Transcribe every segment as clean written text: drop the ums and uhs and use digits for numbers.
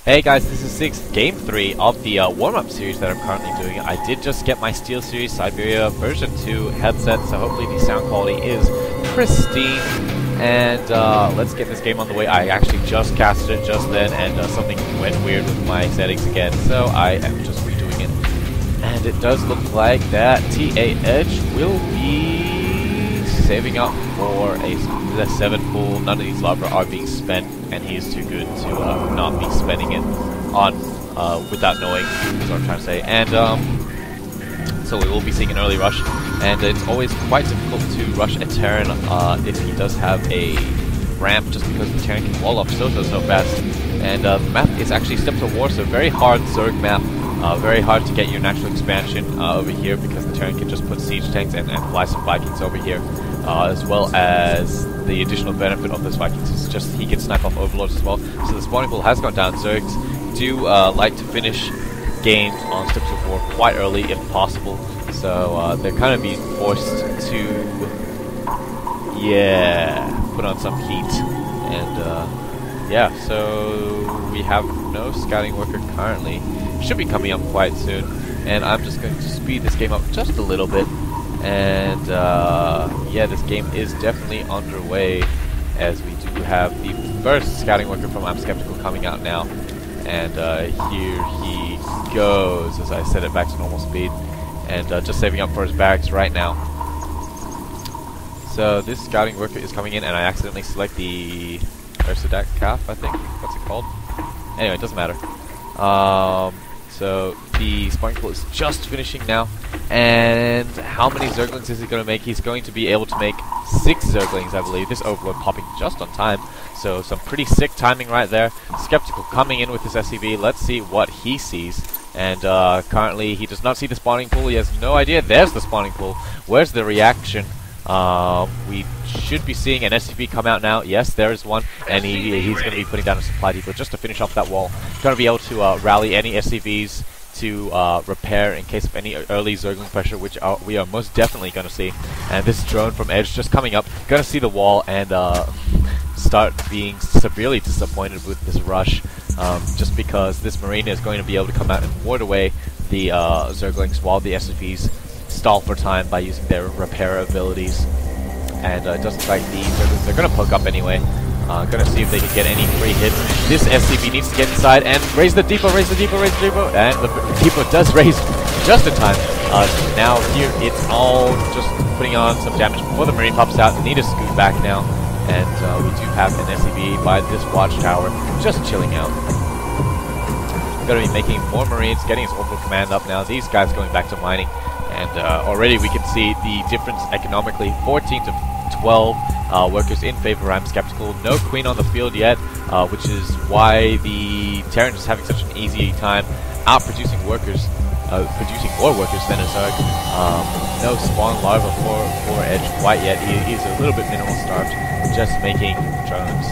Hey guys, this is Six, Game 3 of the warm-up series that I'm currently doing. I did just get my SteelSeries Siberia version 2 headset, so hopefully the sound quality is pristine. And let's get this game on the way. I actually just casted it just then, and something went weird with my settings again, so I am just redoing it. And it does look like that TAEdge will be saving up for the 7 pool. None of these lava are being spent, and he is too good to not be spending it on without knowing, is what I'm trying to say. And so we will be seeing an early rush, and it's always quite difficult to rush a Terran if he does have a ramp, just because the Terran can wall off so fast. And the map is actually Steps of War, so very hard Zerg map. Very hard to get your natural expansion over here, because the Terran can just put siege tanks and fly some Vikings over here, as well as the additional benefit of those Vikings is just he can snipe off Overlords as well. So the spawning pool has gone down. Zergs do like to finish games on Steps of War quite early if possible, so they're kind of being forced to, put on some heat. And yeah, so we have no scouting worker currently. Should be coming up quite soon, and I'm just going to speed this game up just a little bit. And yeah, this game is definitely underway, as we do have the first scouting worker from ImSkeptical coming out now. And here he goes, as I set it back to normal speed, and just saving up for his barracks right now. So this scouting worker is coming in, and I accidentally select the RO64, I think. What's it called? Anyway, it doesn't matter. So the spawning pool is just finishing now, and how many Zerglings is he going to make? He's going to be able to make 6 Zerglings, I believe. This Overlord popping just on time, so some pretty sick timing right there. Skeptical coming in with his SCV. Let's see what he sees. And currently he does not see the spawning pool. He has no idea. There's the spawning pool. Where's the reaction? We should be seeing an SCV come out now. Yes, there is one, and he's going to be putting down a supply depot just to finish off that wall. Going to be able to rally any SCVs to repair in case of any early Zergling pressure, which we are most definitely going to see. And this drone from Edge just coming up, going to see the wall and start being severely disappointed with this rush, just because this Marine is going to be able to come out and ward away the Zerglings while the SCVs stall for time by using their repair abilities. And it doesn't look like the Zerglings are going to poke up anyway. Going to see if they can get any free hits. This SCV needs to get inside and raise the depot, raise the depot, raise the depot. And the depot does raise just in time. Now here it's all just putting on some damage before the Marine pops out. They need to scoot back now. And we do have an SCV by this watchtower just chilling out. Going to be making more Marines, getting his orbital command up now. These guys going back to mining. And already we can see the difference economically, 14 to 12 workers in favor of ImSkeptical. No Queen on the field yet, which is why the Terran is having such an easy time outproducing workers, producing more workers than a Zerg. No spawn larva for Edge quite yet. He's a little bit mineral starved, just making drones.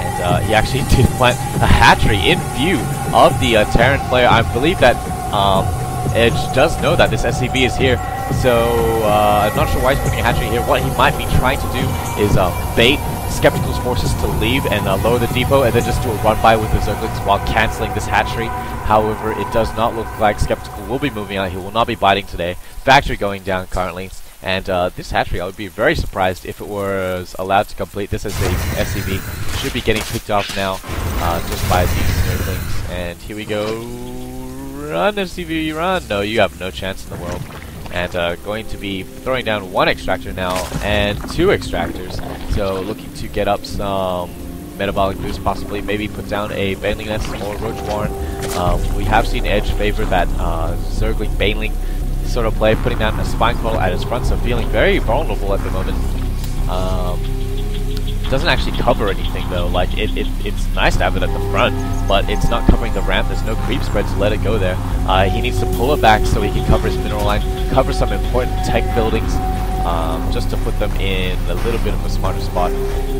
And he actually did plant a hatchery in view of the Terran player. I believe that Edge does know that this SCV is here, so I'm not sure why he's putting a hatchery here. What he might be trying to do is bait Skeptical's forces to leave and lower the depot, and then just do a run-by with the Zerglings while cancelling this hatchery. However, it does not look like Skeptical will be moving out. He will not be biting today. Factory going down currently, and this hatchery, I would be very surprised if it was allowed to complete. This is a SCV. Should be getting picked off now just by these Zerglings. And here we go. Run, SCV, run! No, you have no chance in the world. And going to be throwing down 1 extractor now and 2 extractors. So looking to get up some metabolic boost, possibly maybe put down a Baneling Nest or Roach Warren. We have seen Edge favor that Zergling Baneling sort of play, putting down a Spine Coil at his front, so feeling very vulnerable at the moment. Doesn't actually cover anything though. Like it's nice to have it at the front, but it's not covering the ramp. There's no creep spread to let it go there. He needs to pull it back so he can cover his mineral line, cover some important tech buildings, just to put them in a little bit of a smarter spot.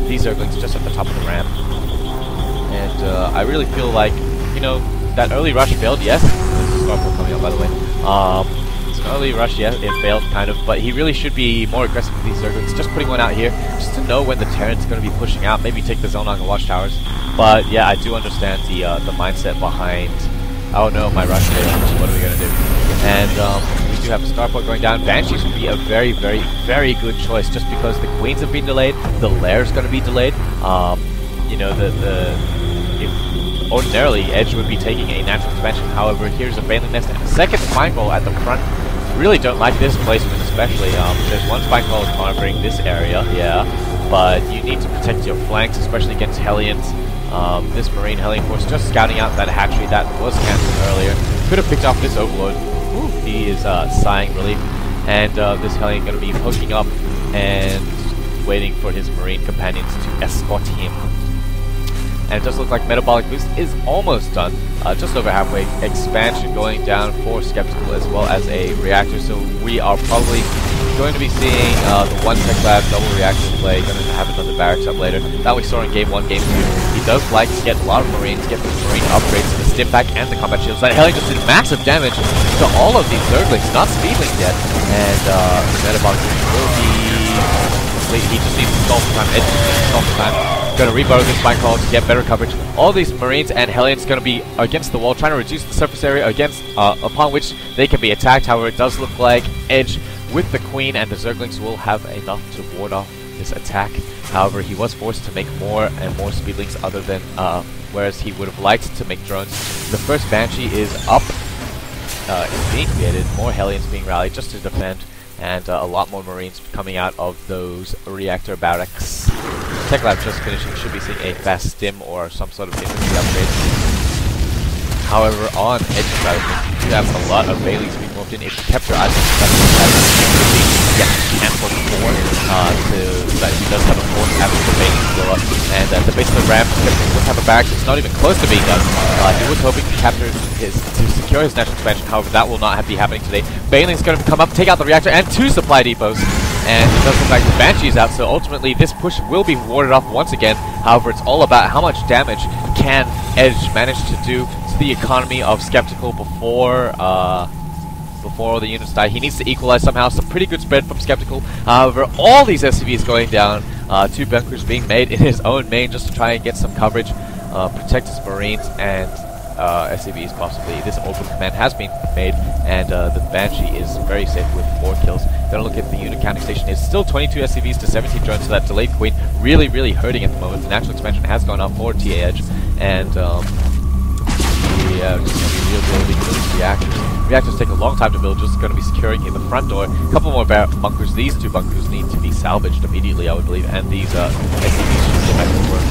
These Zerglings just at the top of the ramp, and I really feel like, you know, that early rush failed. Yes, there's a Starport coming up, by the way. It's an early rush, yeah, it failed kind of, but he really should be more aggressive with these Zerglings. Just putting one out here, just to know when the Terran's going to be pushing out, maybe take the zone on the watchtowers. But yeah, I do understand the mindset behind, oh no, my rush failed, what are we going to do? And we do have a starport going down. Banshees would be a very, very, very good choice, just because the Queens have been delayed, the Lair's going to be delayed. You know, if ordinarily Edge would be taking a natural expansion, however, here's a Baneling Nest and a second Spine Goal at the front. Really don't like this placement especially. There's one Spine Goal monitoring this area, yeah, but you need to protect your flanks, especially against Hellions. This Marine Hellion Force just scouting out that hatchery that was cancelled earlier. Could have picked off this Overlord. Ooh, he is sighing relief. And this Hellion going to be poking up and waiting for his Marine companions to escort him. And it does look like Metabolic Boost is almost done. Just over halfway. Expansion going down for Skeptical as well as a reactor. So we are probably going to be seeing the one Tech Lab double reactor play. Going to have another barracks up later. That we saw in Game 1, Game 2. He does like to get a lot of Marines, get the Marine upgrades to the Stim Pack and the Combat Shields. That Hellion just did massive damage to all of these Zerglings, not Speedlings yet. And the Metabolic Boost will be complete. He just needs to stall for time. Edge just needs to stall for time. Going to reburrow this Spine Call to get better coverage. All these Marines and Hellions going to be against the wall, trying to reduce the surface area against upon which they can be attacked. However, it does look like Edge with the Queen and the Zerglings will have enough to ward off this attack. However, he was forced to make more and more Speedlings other than whereas he would have liked to make drones. The first Banshee is up. It's being created. More Hellions being rallied just to defend. And a lot more Marines coming out of those reactor barracks. Tech Lab just finishing, should be seeing a fast stim or some sort of infantry upgrade. However, on Edge's side of things, you do have a lot of Baileys being moved in. If you kept your eyes on the cancelled for so that he does have a force after the Baileys blow up. And at the base of the ramp, Skeptical does have a barracks. It's not even close to being done. He was hoping to capture to secure his national expansion. However, that will not be happening today. Bailing's going to come up, take out the reactor and 2 supply depots. And it does look like the Banshee's out, so ultimately this push will be warded off once again. However, it's all about how much damage can Edge manage to do to the economy of Skeptical before all the units die. He needs to equalize somehow. Some pretty good spread from Skeptical. However, all these SCVs going down. 2 bunkers being made in his own main just to try and get some coverage, protect his Marines and SCVs possibly. This orbital command has been made, and the Banshee is very safe with 4 kills. Gonna look at the unit counting station. It's still 22 SCVs to 17 drones, so that delayed Queen really, really hurting at the moment. The natural expansion has gone up for TAEdge, and yeah, just gonna be real building those reactors. Reactors take a long time to build, just gonna be securing in the front door. A couple more bunkers. These 2 bunkers need to be salvaged immediately, I would believe, and these SCVs should get back to work.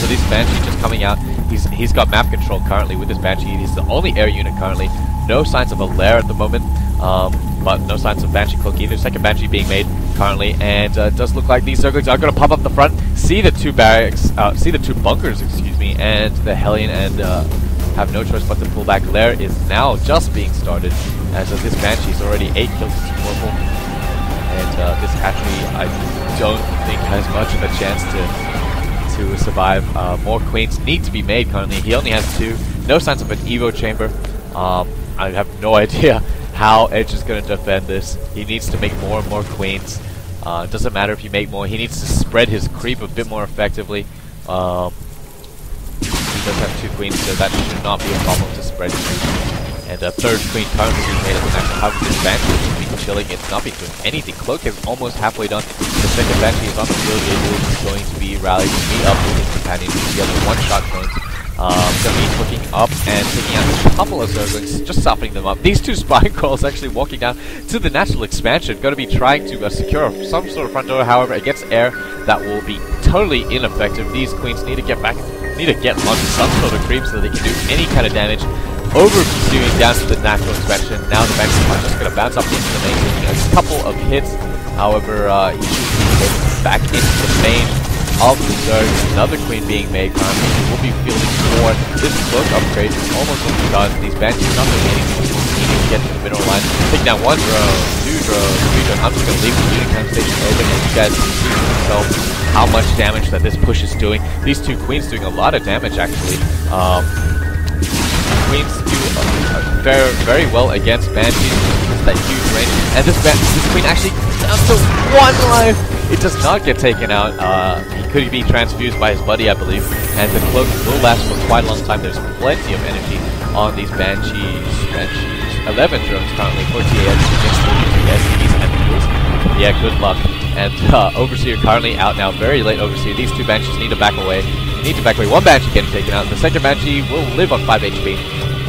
So these Banshee just coming out. He's got map control currently with this Banshee. He's the only air unit currently. No signs of a lair at the moment, but no signs of Banshee Cloak either. Second Banshee being made currently, and it does look like these Zerglings are going to pop up the front. See the 2 barracks, see the 2 bunkers, excuse me, and the Hellion, and have no choice but to pull back. Lair is now just being started, as this Banshee is already 8 kills to Purple, and this hatchery I don't think has much of a chance to survive. More Queens need to be made currently. He only has 2. No signs of an Evo chamber. I have no idea how Edge is going to defend this. He needs to make more and more Queens. Doesn't matter if you make more. He needs to spread his creep a bit more effectively. He does have 2 Queens, so that should not be a problem to spread creep. And a 3rd Queen currently being made at the national. However, this Banshee has been chilling. It's not been doing anything. Cloak is almost halfway done. The second Banshee is on the field. It is going to be rallied to meet up with his companion. He has 1-shot drones. Going to be looking up and taking out a couple of Zerglings, just softening them up. These 2 Spine Crawls actually walking down to the natural expansion. Going to be trying to secure some sort of front door. However, against air, that will be totally ineffective. These Queens need to get back, need to get onto some sort of creep so they can do any kind of damage. Over pursuing down to the natural expansion. Now the Banshees are just going to bounce up into the main, taking a couple of hits. However, he should be able back into the main of the Zerg. Another Queen being made currently. We'll be fielding more. This cloak upgrade is almost done. These Banshees not doing anything. He needs to get to the middle line. Taking down 1 drone, 2 drones, 3 drones. I'm just going to leave the unit count station open, and you guys can see for yourself how much damage that this push is doing. These 2 Queens doing a lot of damage actually. Queens do very, very well against Banshees. It's that huge range. And this Queen actually down to 1 life. It does not get taken out. He could be transfused by his buddy, I believe. And the cloak will last for quite a long time. There's plenty of energy on these Banshees. 11 drones currently for TAEdge against the SCVs and Eagles. Yeah, good luck. And Overseer currently out now. Very late Overseer. These 2 Banshees need to back away. Need to back away. 1 Banshee getting taken out. The second Banshee will live on 5 HP.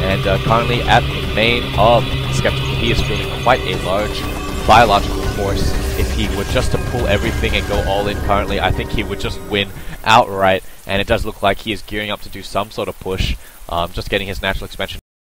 And currently at the main of Skeptical, he is feeling quite a large biological force. If he were just to pull everything and go all in currently, I think he would just win outright. And it does look like he is gearing up to do some sort of push. Just getting his natural expansion